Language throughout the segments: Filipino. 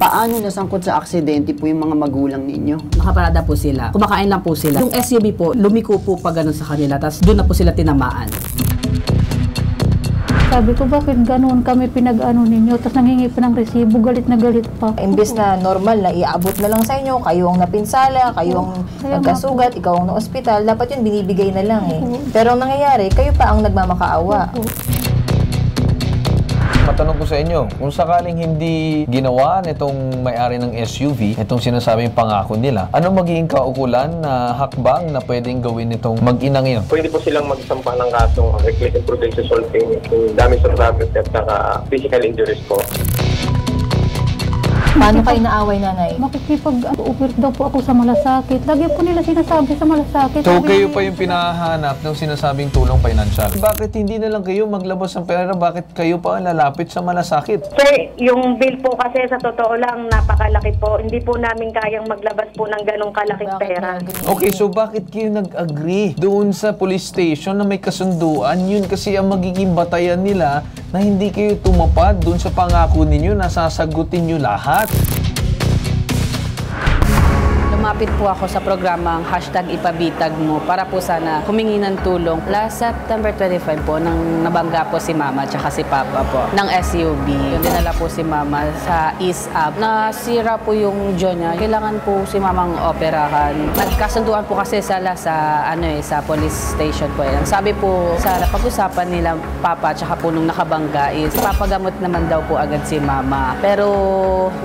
paano nasangkot sa aksidente po yung mga magulang ninyo? Nakaparada po sila. Kumakain lang po sila. Yung SUV po, lumiko po pa ganun sa kanila. Tapos doon na po sila tinamaan. Sabi ko, bakit ganoon kami pinag-ano ninyo? Tapos nangingi pa ng resibo, galit na galit pa. Imbes na normal na iaabot na lang sa inyo, kayo ang napinsala, kayo ang nagkasugat, ikaw ang na-ospital, dapat yun binibigay na lang eh. Pero ang nangyayari, kayo pa ang nagmamakaawa. Matanong ko sa inyo, kung sakaling hindi ginawa nitong may-ari ng SUV, itong sinasabing pangako nila, ano magiging kaukulan na hakbang na pwedeng gawin nitong mag-inang yun? Pwede po silang magsampa ng kasong reckless imprudence assaulting, damage to property at saka physical injuries po. Paano kayo naaway, nanay? Makikipag-offer daw po ako sa malasakit. Lagi po nila sinasabi sa malasakit. So kayo pa yung pinahanap ng sinasabing tulong financial. Bakit hindi na lang kayo maglabas ng pera? Bakit kayo pa ang lalapit sa malasakit? Sir, yung bill po kasi sa totoo lang napakalaki po. Hindi po namin kayang maglabas po ng ganong kalaking pera. Okay, so bakit kayo nag-agree doon sa police station na may kasunduan? Yun kasi ang magiging batayan nila na hindi kayo tumapad doon sa pangako ninyo na sasagutin nyo lahat. Lumapit po ako sa programang #ipabitag mo para po sana humingi ng tulong. Last September 25 po, nang nabangga po si Mama at si Papa po ng SUV. Dinala po si Mama sa East Ave. Nasira po yung jaw niya. Kailangan po si Mamang operahan. Nagkasunduan po kasi sila sa police station po. Sabi po sa pag-usapan nila Papa at po nung nakabangga is papagamot naman daw po agad si Mama. Pero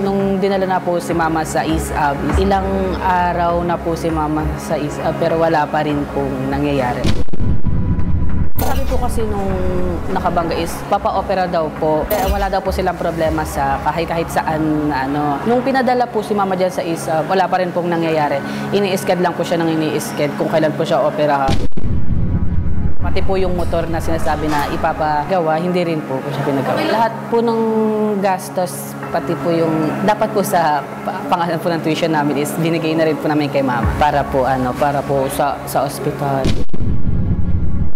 nung dinala na po si Mama sa East Ave, ilang araw na po si Mama sa East Ave pero wala pa rin pong nangyayari. Sabi po kasi nung nakabangga is papa-opera daw po. Wala daw po silang problema sa kahit saan na ano. Nung pinadala po si Mama dyan sa East Ave, wala pa rin pong nangyayari. Ini-sked lang po siya ng ini-sked kung kailan po siya operahan. Pati po yung motor na sinasabi na ipapagawa, hindi rin po siya pinagawa. Lahat po ng gastos, pati po yung dapat po sa pangalan po ng tuition namin is binigay na rin po namin kay Mama para po sa ospital.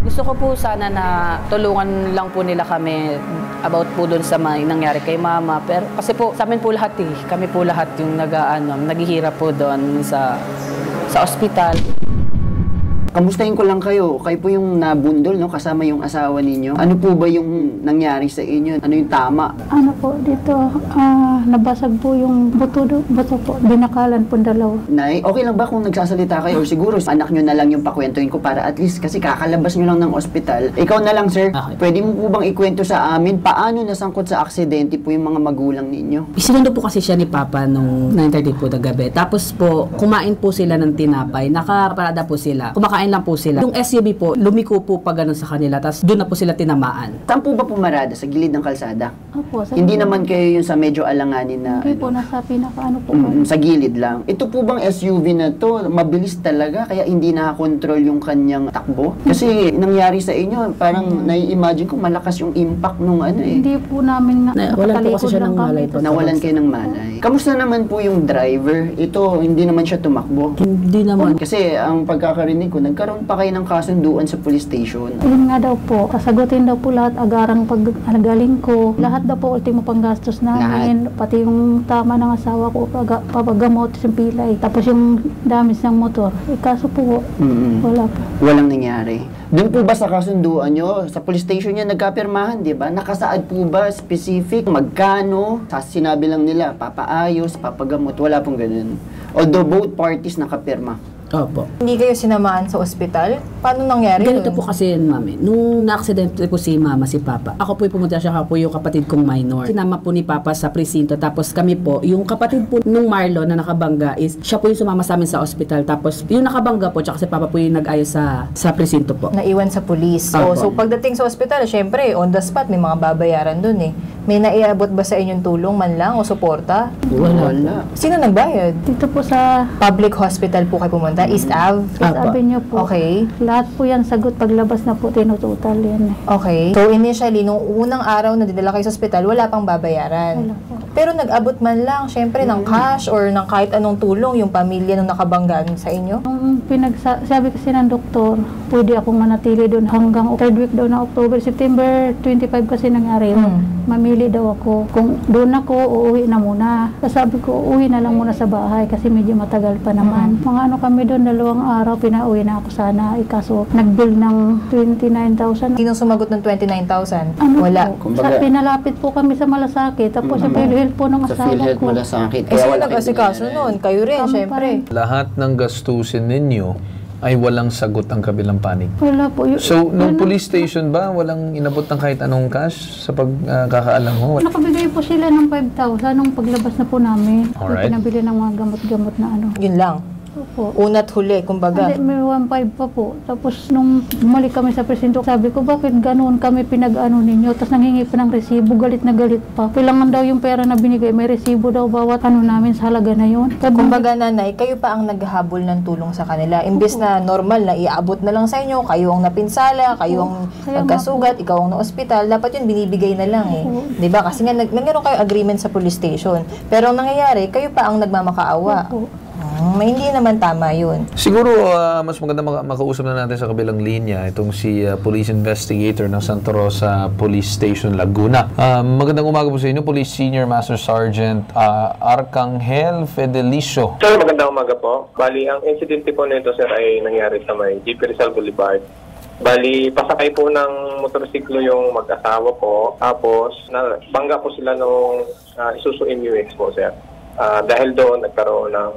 Gusto ko po sana na tulungan lang po nila kami about po doon sa may nangyari kay Mama. Pero kasi po sa amin po lahat kami po lahat yung naghihirap po doon sa ospital. Kamustahin ko lang kayo. Kayo po yung nabundol, no? Kasama yung asawa ninyo. Ano po ba yung nangyari sa inyo? Ano yung tama? Ano po, dito, nabasag po yung buto po. Binakalan po dalawa. Nay, okay lang ba kung nagsasalita kayo? Or siguro, anak nyo na lang yung pakwentuhin ko para at least kasi kakalabas nyo lang ng ospital. Ikaw na lang, sir. Okay. Pwede mo po bang ikwento sa amin paano nasangkot sa aksidente po yung mga magulang ninyo? Isinundo po kasi siya ni Papa nung 9:30 po na gabi. Tapos po, kumain po sila ng tinapay. Nakaparada po sila. Kumakain lang po sila. Yung SUV po, lumiko po pa ganun sa kanila. Tapos doon na po sila tinamaan. Saan po ba pumarada? Sa gilid ng kalsada? Opo. Hindi naman kayo yung sa medyo alanganin na... Hindi po, nasa pinaka po. Sa gilid lang. Ito po bang SUV na to, mabilis talaga, kaya hindi nakakontrol yung kanyang takbo? Kasi nangyari sa inyo, parang nai-imagine ko malakas yung impact nung Hindi po namin Walan po kasi siya ng malay po. Nawalan kayo ng malay. Kamusta naman po yung driver? Ito, hindi naman siya tumakbo. Hindi naman. Kasi ang pagkakarinig ko, nagkaroon pa kayo ng kasunduan sa police station. Yun nga daw po, kasagutin daw po lahat, agarang pag-alagaling ko. Lahat daw po, ultimo panggastos namin. Pati yung tama ng asawa ko, papagamot yung pilay. Tapos yung damage ng motor. Kaso po, wala po. Walang nangyari. Doon po ba sa kasunduan nyo, sa police station niya nagkapirmahan, di ba? Nakasaad po ba specific, magkano? Sinabi lang nila, papaayos, papagamot, wala pong ganun. Although both parties nakapirma. Opo. Hindi kayo sinamaan sa ospital? Paano nangyari Ganito yun? po kasi yun, Mami. Nung na-accident po si Mama, si Papa, ako po pumunta siya po yung kapatid kong minor. Sinama po ni Papa sa presinto. Tapos kami po, yung kapatid po nung Marlon na nakabangga is, siya po yung sumama sa amin sa ospital. Tapos yung nakabangga po, tsaka si Papa po yung nag-ayos sa presinto po. Naiwan sa police. So pagdating sa ospital, syempre, on the spot, may mga babayaran dun eh. May naiabot ba sa inyong tulong man lang o suporta? Wala. Sino nagbayad? Dito po sa Public hospital po kayo pumunta? East Ave? sabi niyo po. Okay. Lahat po yan, sagot paglabas na po, tinutotal yan. Okay. So initially, nung unang araw na dinala kayo sa ospital, wala pang babayaran? Wala po. Pero nag-abot man lang, syempre, ng cash or ng kahit anong tulong yung pamilya nung nakabanggaan sa inyo? Nung sabi kasi ng doktor, pwede akong manatili doon hanggang 3rd week daw ng October. September 25 kasi nangyari yun. Mamili daw ako. Kung doon ako, uuwi na muna. Sabi ko, uuwi na lang muna sa bahay kasi medyo matagal pa naman. Mga ano kami doon, 2 araw, pinauwi na ako sana. Ikaso, nag-bill ng 29,000. Sinong sumagot ng 29,000? Ano Wala. po? Pinalapit po kami sa Malasakit. Tapos sa PhilHealth po ng Sa asawa PhilHealth ko. Malasakit. Eh, sino nag-asikaso nun? Kayo rin, Kami syempre. Lahat ng gastusin ninyo ay walang sagot ang kabilang panig. Wala po. So, nung police station ba, walang inabot ng kahit anong cash sa pagkakaalam mo? Nakabigay po sila ng 5,000 nung paglabas na po namin. Alright. Pinabili ng mga gamot-gamot na ano. Yun lang. Opo. Una't huli, kumbaga. Hindi, may 1,500 pa po. Tapos nung bumalik kami sa presinto, sabi ko, bakit ganun kami pinag-ano ninyo? Tapos nanghingi pa ng resibo, galit na galit pa. Kailangan daw yung pera na binigay, may resibo daw bawat ano namin sa halaga na yun. Kumbaga, nanay, kayo pa ang naghahabol ng tulong sa kanila. Imbes na normal na iaabot na lang sa inyo, kayo ang napinsala, kayo ang Kaya nagkasugat, ikaw ang na-ospital, dapat yun binibigay na lang eh. Diba? Kasi nga, nagkaroon kayo agreement sa police station. Pero ang nangyayari, kayo pa ang nagmamakaawa. Opo. Hindi naman tama yun. Siguro, mas maganda makausap na natin sa kabilang linya itong si Police Investigator ng Santa Rosa Police Station, Laguna. Magandang umaga po sa inyo, Police Senior Master Sergeant Arcangel Fedelicio. Sir, magandang umaga po. Bali, ang insidente po nito, sir, ay nangyari sa may GP Rizal Boulevard. Bali, pasakay po ng motorsiklo yung mag-asawa po. Tapos, bangga po sila nung Isuzu MUX po, sir. Dahil doon, nagkaroon ng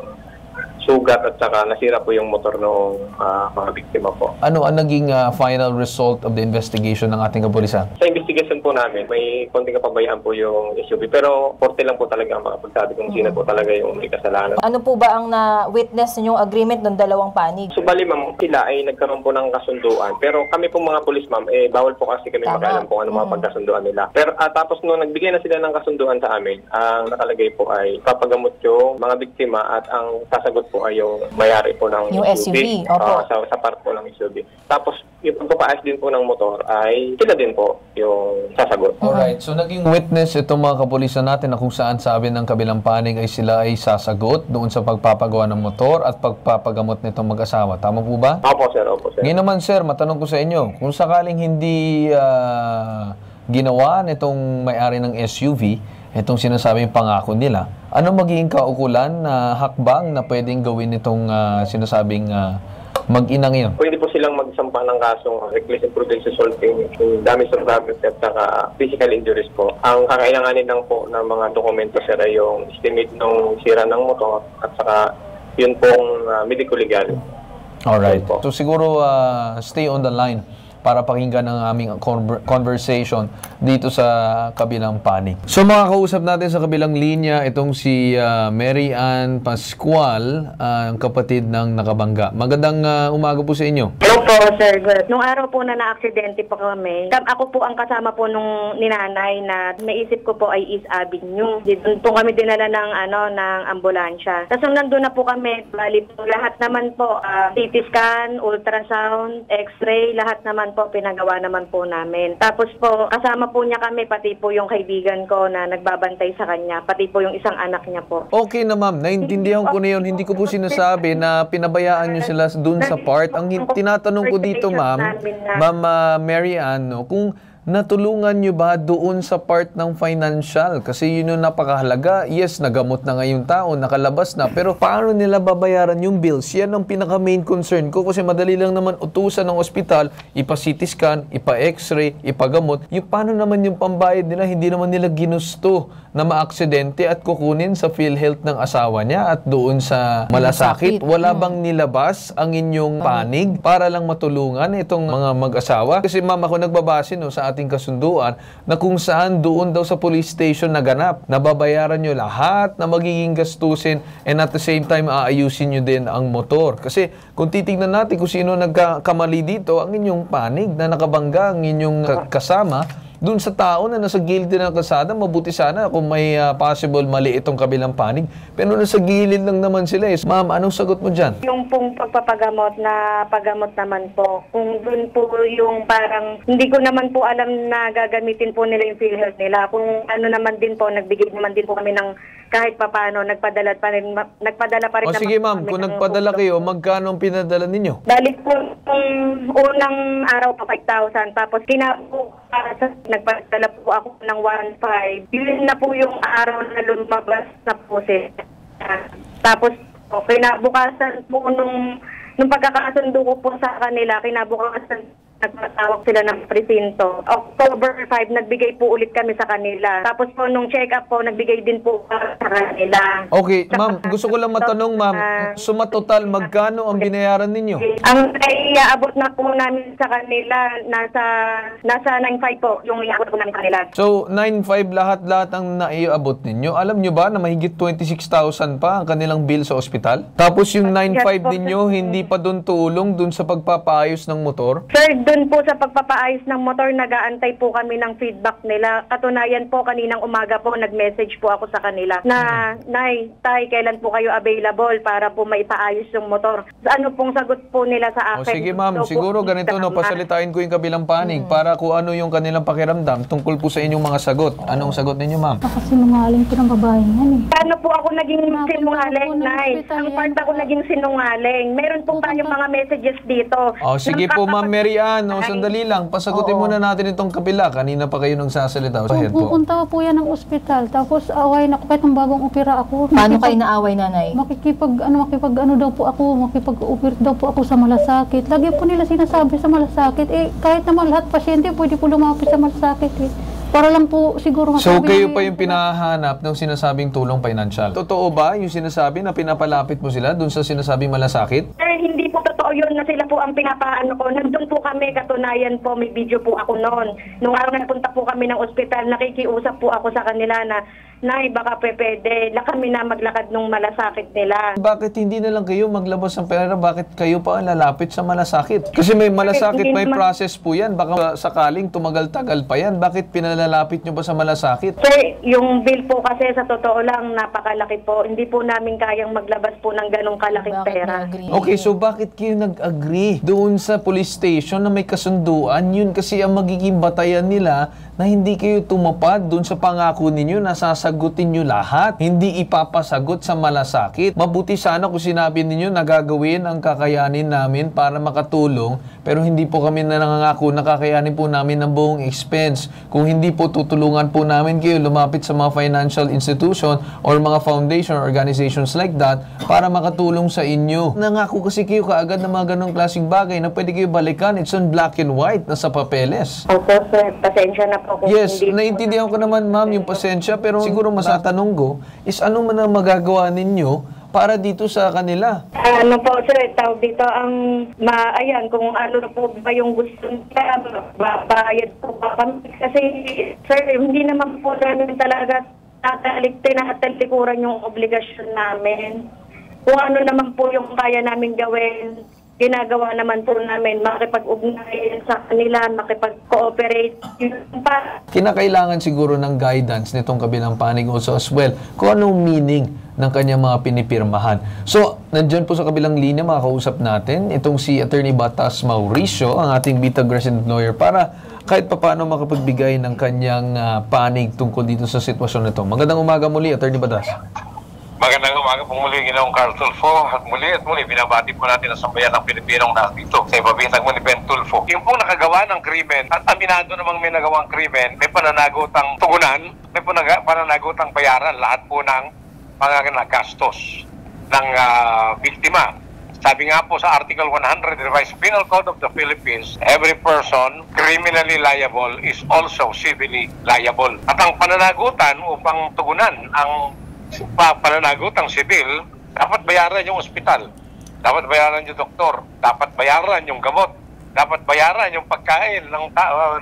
sugat at saka nasira po yung motor ng mga biktima po. Ano ang naging final result of the investigation ng ating kapulisan? Sa investigation po namin, may konting kapabayaan po yung SUV. Pero, forte lang po talaga ang makapagsabi kung sino po talaga yung may kasalanan. Ano po ba ang na-witness ninyong agreement ng dalawang panig? So, bali ma'am, sila ay nagkaroon po ng kasunduan. Pero kami po mga pulis ma'am, bawal po kasi kami Tama. makialam kung ano mga pagkasunduan nila. Pero tapos nung nagbigay na sila ng kasunduan sa amin, ang nakalagay po ay papagamot yung mga biktima at ang sasagot po ay yung mayari po ng Yung SUV, opo. sa part po ng SUV. Tapos yung pagpapaayos din po ng motor ay sila din po yung sasagot. Alright, so naging witness itong mga kapulisan natin na kung saan sabi ng kabilang panig ay sila ay sasagot doon sa pagpapagawa ng motor at pagpapagamot nitong mag-asawa. Tama po ba? Opo sir, opo sir. Ngayon naman sir, matanong ko sa inyo, kung sakaling hindi ginawa nitong may-ari ng SUV, itong sinasabing pangako nila, ano magiging kaukulan na hakbang na pwedeng gawin nitong sinasabing mag-inang yun? Pwede po silang magsampa ng kasong reckless imprudence assaulting, damage to property at saka physical injuries po. Ang kakailanganin lang po ng mga dokumento sir ay yung estimate ng sira ng motor at saka yun pong medical legal. Alright. So siguro stay on the line para pakinggan ang aming conversation dito sa kabilang panig. So mga kausap natin sa kabilang linya, itong si Mary Ann Pascual, ang kapatid ng nakabangga. Magandang umaga po sa inyo. Hello po, sir. Good. Nung araw po na na-aksidente po kami, ako po ang kasama po nung ninanay na naisip ko po ay East Avenue. Doon po kami dinala ng ambulansya. Tapos nung nandun na po kami, bali po lahat naman po, CT scan, ultrasound, x-ray, lahat naman po, pinagawa naman po namin. Tapos po, kasama po niya kami, pati po yung kaibigan ko na nagbabantay sa kanya, pati po yung isang anak niya po. Okay na ma'am, naintindihan ko na yun. Hindi ko po sinasabi na pinabayaan nyo sila dun sa part. Ang tinatanong ko dito ma'am, Mary Ann, no, kung natulungan nyo ba doon sa part ng financial? Kasi yun yung napakahalaga. Yes, nagamot na ngayong taon, nakalabas na. Pero paano nila babayaran yung bills? Yan ang pinaka-main concern ko. Kasi madali lang naman utusan ng ospital, ipa-CT scan, ipa-x-ray, ipagamot. Yung paano naman yung pambayad nila, hindi naman nila ginusto na maaksidente at kukunin sa PhilHealth ng asawa niya at doon sa Malasakit. Wala bang nilabas ang inyong panig para lang matulungan itong mga mag-asawa? Kasi ma'am, ako nagbabase no, sa ating kasunduan na kung saan doon daw sa police station naganap, nababayaran nyo lahat na magiging gastusin and at the same time aayusin nyo din ang motor. Kasi kung titignan natin kung sino nagkamali dito, ang inyong panig na nakabangga, ang inyong kasama, dun sa tao na nasa gilid ng kalsada. Mabuti sana kung may possible mali itong kabilang panig. Pero nasa gilid lang naman sila eh. Ma'am, anong sagot mo dyan? Yung pong pagpapagamot na paggamot naman po, kung dun po yung parang, hindi ko naman po alam na gagamitin po nila yung PhilHealth nila. Kung ano naman din po, nagbigay naman din po kami ng kahit papano, nagpadala pa rin O sige ma'am, kung nagpadala kayo, magkano ang pinadala ninyo? Balik po yung unang araw pa 5,000. Tapos kinabukasan, nagpadala po ako ng 1,500. Yun na po yung araw na lumabas na po siya. Tapos kinabukasan po nung pagkakasundo ko po sa kanila, kinabukasan nagpatawag sila ng presinto. October 5, nagbigay po ulit kami sa kanila. Tapos po nung check-up po, nagbigay din po sa kanila. Okay, ma'am, gusto ko lang matanong, ma'am, suma total, magkano ang binayaran ninyo? Ang iaabot na po namin sa kanila, nasa 9,500 po, yung iaabot po namin sa kanila. So, 9,500 lahat ang naiabot ninyo. Alam nyo ba na mahigit 26,000 pa ang kanilang bill sa ospital? Tapos yung 9,500 ninyo, hindi pa doon tulong doon sa pagpapaayos ng motor? Sir, doon po sa pagpapaayos ng motor, nag-aantay po kami ng feedback nila. Katunayan po, kaninang umaga po, nag-message po ako sa kanila na, Nay, Tay, kailan po kayo available para po maipaayos yung motor? Ano pong sagot po nila sa akin? O sige ma'am, siguro ganito, no, pasalitain ko yung kabilang panig para kung ano yung kanilang pakiramdam tungkol po sa inyong mga sagot. Anong sagot ninyo, ma'am? Nakasinungaling po ng babae yan eh. Paano po ako naging sinungaling, Nay? Ang part ako naging sinungaling. Meron po tayong mga messages dito. O sige po, ma'am Mary Ann, sandali lang. Pasagutin muna natin itong kabila. Kanina pa kayo nagsasalita. Go ahead po. Pupunta po yan ng ospital. Tapos away na ko kahit ng bagong opera ako. Paano kayo naaway, nanay? Makikipag ano daw po ako, makipag-opera daw po ako sa malasakit. Lagi po nila sinasabi sa malasakit. Eh, kahit naman lahat pasyente, pwede po lumapit sa malasakit eh. Para lang po siguro So masabi kayo na pa yung pinahanap ng sinasabing tulong financial. Totoo ba yung sinasabi na pinapalapit mo sila dun sa sinasabing malasakit? Sir, hindi po totoo yun na sila po ang pinapaano ko. Nandun po kami, katunayan po, may video po ako noon. Nung araw na punta po kami ng ospital, nakikiusap po ako sa kanila na, Nay, baka pwede, kami na maglakad nung malasakit nila. Bakit hindi na lang kayo maglabas ng pera? Bakit kayo pa ang lalapit sa malasakit? Kasi may malasakit, may process po yan. Baka sakaling tumagal-tagal pa yan. Bakit pinalalapit nyo pa sa malasakit? Sir, yung bill po kasi sa totoo lang, napakalaki po. Hindi po namin kayang maglabas po ng ganong kalaking pera. Okay, so bakit kayo nag-agree doon sa police station na may kasunduan? Yun kasi ang magiging batayan nila na hindi kayo tumapad doon sa pangako ninyo na sasagutin nyo lahat. Hindi ipapasagot sa malasakit. Mabuti sana kung sinabi ninyo na gagawin ang kakayanin namin para makatulong, pero hindi po kami na nangangako na kakayanin po namin ng buong expense. Kung hindi po tutulungan po namin kayo lumapit sa mga financial institution or mga foundation or organizations like that para makatulong sa inyo. Nangako kasi kayo kaagad ng mga ganong klaseng bagay na pwede kayo balikan. It's on black and white na sa papeles. Opo, sir. Pasensya na po. Yes, naiintindihan ko naman ma'am yung pasensya, pero siguro masatanong ko is ano man ang magagawa ninyo para dito sa kanila? Ano po, sir, tawag dito ang ayan, kung ano po ba yung gusto nila, bayad po ba kami. Kasi, sir, hindi naman po namin talaga tinatalikuran yung obligasyon namin. Kung ano naman po yung kaya namin gawin, ginagawa naman po namin, makipag-ugnayan sa kanila, makipag-cooperate. Kinakailangan siguro ng guidance nitong kabilang panig also as well kung anong meaning ng kanyang mga pinipirmahan. So, nandyan po sa kabilang linya, makakausap natin itong si Attorney Batas Mauricio, ang ating Bitag resident lawyer, para kahit papaano makapagbigay ng kanyang panig tungkol dito sa sitwasyon nito. Magandang umaga muli, Attorney Batas. Magandang umaga po muli, Ginoong Carl Tulfo. At muli, binabati po natin ang sambayan ng Pilipinong dito sa ibabitang mo ni Ben Tulfo. Yung pong nakagawa ng krimen at aminado namang may nagawang krimen, may pananagutang tugunan, may pananagutang bayaran, lahat po ng mga gastos ng biktima. Sabi nga po sa Article 100, Revised Penal Code of the Philippines, every person criminally liable is also civilly liable. At ang pananagutan upang tugunan ang pananagutang sibil, dapat bayaran yung ospital, dapat bayaran yung doktor, dapat bayaran yung gamot, dapat bayaran yung pagkain ng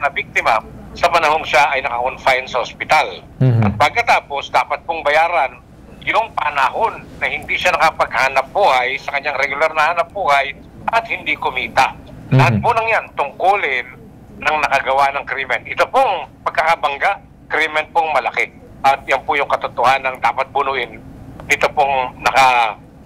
na biktima sa panahong siya ay naka-confine sa ospital. At pagkatapos, dapat pong bayaran yung panahon na hindi siya nakapaghanap buhay sa kanyang regular na hanap buhay at hindi kumita. Lahat po nang yan tungkulin ng nakagawa ng krimen. Ito pong pagkakabangga, krimen pong malaki. At yan po yung katotohanan ng dapat bunuin dito pong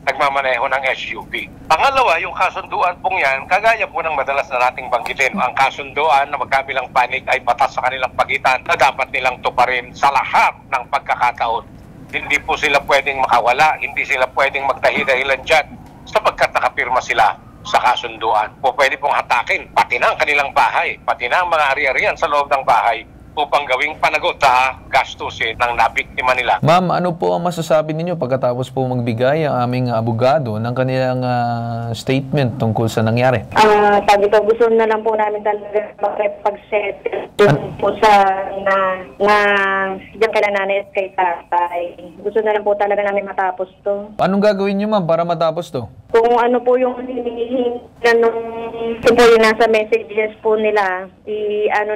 nagmamaneho ng SUV. Pangalawa, yung kasunduan pong yan, kagaya po ng madalas na nating banggitin, ang kasunduan na magkabilang panig ay batas sa kanilang pagitan na dapat nilang tuparin sa lahat ng pagkakataon. Hindi po sila pwedeng makawala, hindi sila pwedeng magdahi-dahilan dyan sapagkat nakapirma sila sa kasunduan. Po pwede pong hatakin pati na ang kanilang bahay, pati na ang mga ari-arian sa loob ng bahay upang gawing panagot sa gastusin ng nabiktima nila. Ma'am, ano po ang masasabi ninyo pagkatapos po magbigay ang aming abogado ng kanilang statement tungkol sa nangyari? Sabi ko, gusto na lang po namin talaga makipag-settle po sa diyan kay nanay at kay tatay. Gusto na lang po talaga namin matapos to. Anong gagawin nyo, ma'am, para matapos to? Kung ano po yung hinihingi po yung nasa messages po nila,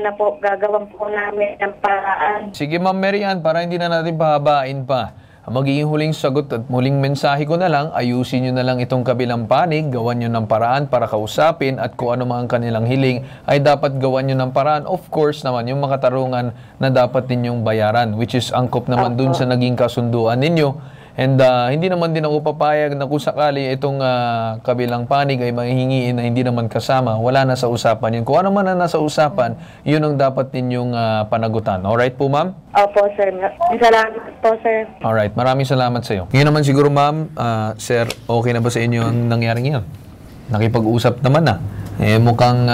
na po, gagawin po namin ng paraan. Sige, Ma'am Mary Ann, para hindi na natin pahabain pa. Ang magiging huling sagot at muling mensahe ko na lang, ayusin nyo na lang itong kabilang panig, gawan nyo ng paraan para kausapin at kung ano man ang kanilang hiling ay dapat gawan nyo ng paraan. Of course naman, yung mga katarungan na dapat ninyong bayaran, which is angkop naman dun sa naging kasunduan ninyo. And hindi naman din ako papayag na kung sakali itong kabilang panig ay mahihingiin na hindi naman kasama, wala na sa usapan yun. Kung ano man na nasa usapan, yun ang dapat ninyong panagutan. Alright po, ma'am? Opo, sir. Salamat po, sir. Alright, maraming salamat sa iyo. Ngayon naman siguro, ma'am, sir, okay na ba sa inyo ang nangyari ngayon? Nakipag-usap naman na. Mukhang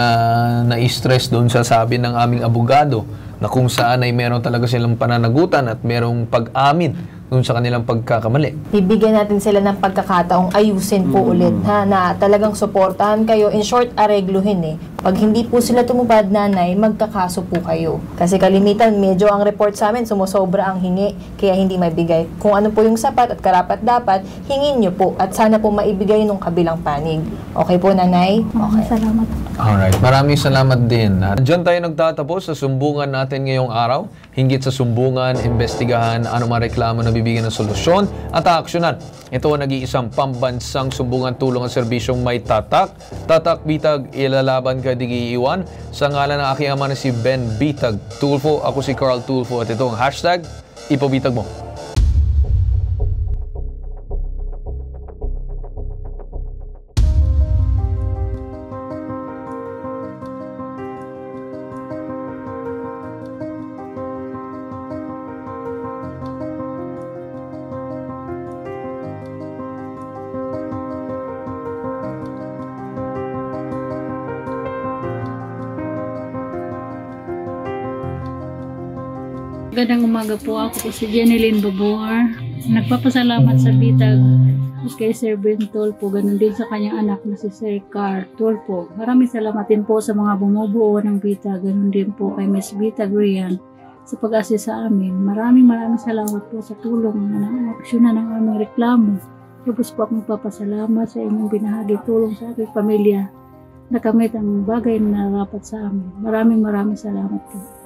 na-stress doon sa sabi ng aming abogado na kung saan ay meron talaga silang pananagutan at merong pag-amin doon sa kanilang pagkakamali. Bibigyan natin sila ng pagkakataong ayusin po ulit, na talagang suportahan kayo. In short, aregluhin Pag hindi po sila tumupad, nanay, magkakaso po kayo. Kasi kalimitan, medyo ang report sa amin, sumusobra ang hingi, kaya hindi maibigay. Kung ano po yung sapat at karapat dapat, hingin nyo po at sana po maibigay nung kabilang panig. Okay po, nanay? Okay. Salamat. Alright, maraming salamat din. Diyan tayo nagtatapos sa sumbungan natin ngayong araw. Hinggit sa sumbungan, investigahan, anumang reklamo na bibigyan ng solusyon at aaksyonan. Ito ang nag-iisang pambansang sumbungan tulong at serbisyong may tatak. Tatak Bitag, ilalaban ka di iiwan. Sa ngalan ng aking ama na si Ben Bitag Tulfo, ako si Carl Tulfo at ito ang hashtag Ipabitag Mo. Magandang umaga po, ako po si Jeneline Babor. Nagpapasalamat sa Bitag kay Sir Ben Tulfo, ganun din sa kanyang anak na si Sir Carl Tulfo. Maraming salamat din po sa mga bumubuo ng Bitag, ganun din po kay Miss Bitag Rian sa pag-assist sa amin. Maraming salamat po sa tulong na aksyonan ng aming reklamo. Tapos po akong papasalamat sa inyong binahagi tulong sa aking pamilya na kamit ang bagay na narapat sa amin. Maraming salamat po.